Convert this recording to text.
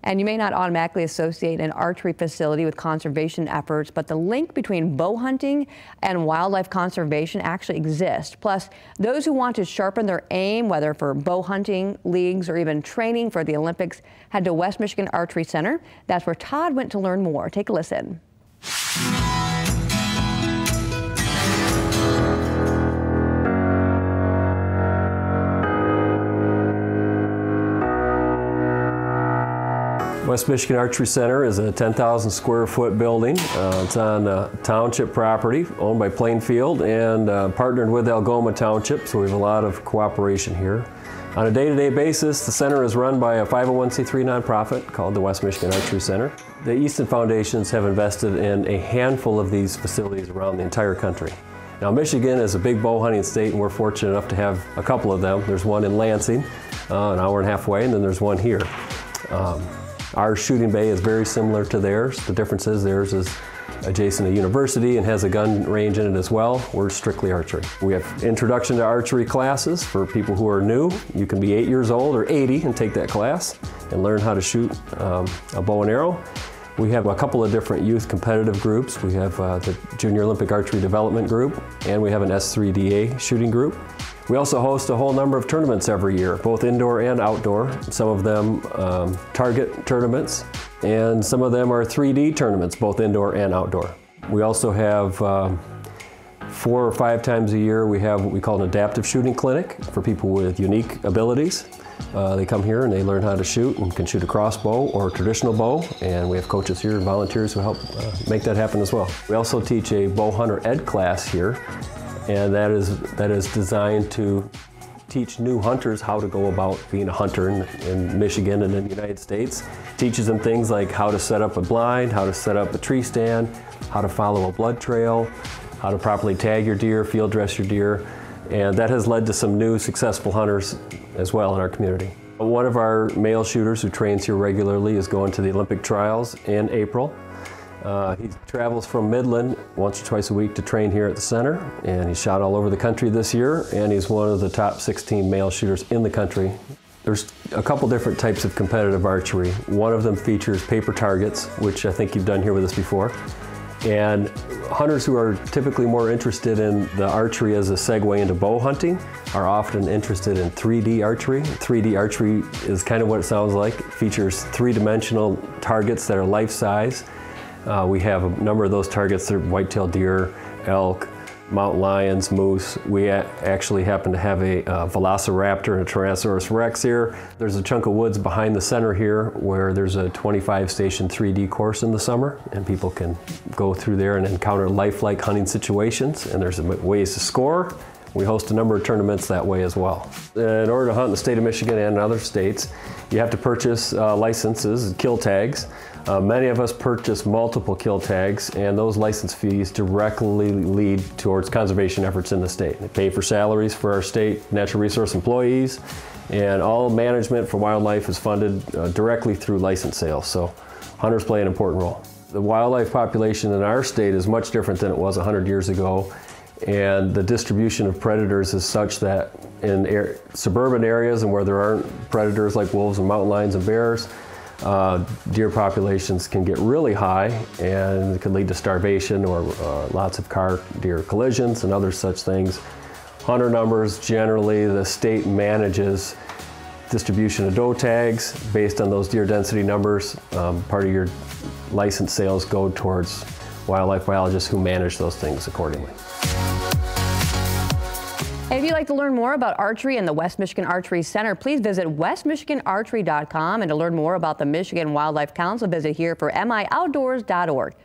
And you may not automatically associate an archery facility with conservation efforts, but the link between bow hunting and wildlife conservation actually exists. Plus, those who want to sharpen their aim, whether for bow hunting, leagues, or even training for the Olympics, head to West Michigan Archery Center. That's where Todd went to learn more. Take a listen. West Michigan Archery Center is a 10,000 square foot building. It's on township property owned by Plainfield and partnered with Algoma Township, so we have a lot of cooperation here. On a day-to-day basis, the center is run by a 501c3 nonprofit called the West Michigan Archery Center. The Easton Foundations have invested in a handful of these facilities around the entire country. Now, Michigan is a big bow hunting state, and we're fortunate enough to have a couple of them. There's one in Lansing, an hour and a half away, and then there's one here. Our shooting bay is very similar to theirs. The difference is theirs is adjacent to university and has a gun range in it as well. We're strictly archery. We have introduction to archery classes for people who are new. You can be 8 years old or 80 and take that class and learn how to shoot a bow and arrow. We have a couple of different youth competitive groups. We have the Junior Olympic Archery Development Group, and we have an S3DA shooting group. We also host a whole number of tournaments every year, both indoor and outdoor. Some of them target tournaments, and some of them are 3D tournaments, both indoor and outdoor. We also have 4 or 5 times a year, we have what we call an adaptive shooting clinic for people with unique abilities. They come here and they learn how to shoot and can shoot a crossbow or a traditional bow, and we have coaches here and volunteers who help make that happen as well. We also teach a bow hunter ed class here, and that is designed to teach new hunters how to go about being a hunter in Michigan and in the United States. Teaches them things like how to set up a blind, how to set up a tree stand, how to follow a blood trail, how to properly tag your deer, field dress your deer, and that has led to some new successful hunters as well in our community. One of our male shooters who trains here regularly is going to the Olympic trials in April. He travels from Midland once or twice a week to train here at the center, and he's shot all over the country this year, and he's one of the top 16 male shooters in the country. There's a couple different types of competitive archery. One of them features paper targets, which I think you've done here with us before. And hunters who are typically more interested in the archery as a segue into bow hunting are often interested in 3D archery. 3D archery is kind of what it sounds like. It features 3-dimensional targets that are life-size. We have a number of those targets. They're white-tailed deer, elk, mountain lions, moose. We actually happen to have a velociraptor and a Tyrannosaurus rex here. There's a chunk of woods behind the center here where there's a 25-station 3D course in the summer, and people can go through there and encounter lifelike hunting situations, and there's ways to score. We host a number of tournaments that way as well. In order to hunt in the state of Michigan and in other states, you have to purchase licenses, kill tags. Many of us purchase multiple kill tags, and those license fees directly lead towards conservation efforts in the state. They pay for salaries for our state natural resource employees, and all management for wildlife is funded directly through license sales, so hunters play an important role. The wildlife population in our state is much different than it was 100 years ago, and the distribution of predators is such that in suburban areas and where there aren't predators like wolves and mountain lions and bears, deer populations can get really high, and it can lead to starvation or lots of car-deer collisions and other such things. Hunter numbers, generally the state manages distribution of doe tags based on those deer density numbers. Part of your license sales go towards wildlife biologists who manage those things accordingly. If you'd like to learn more about archery and the West Michigan Archery Center, please visit westmichiganarchery.com, and to learn more about the Michigan Wildlife Council, visit here for mioutdoors.org.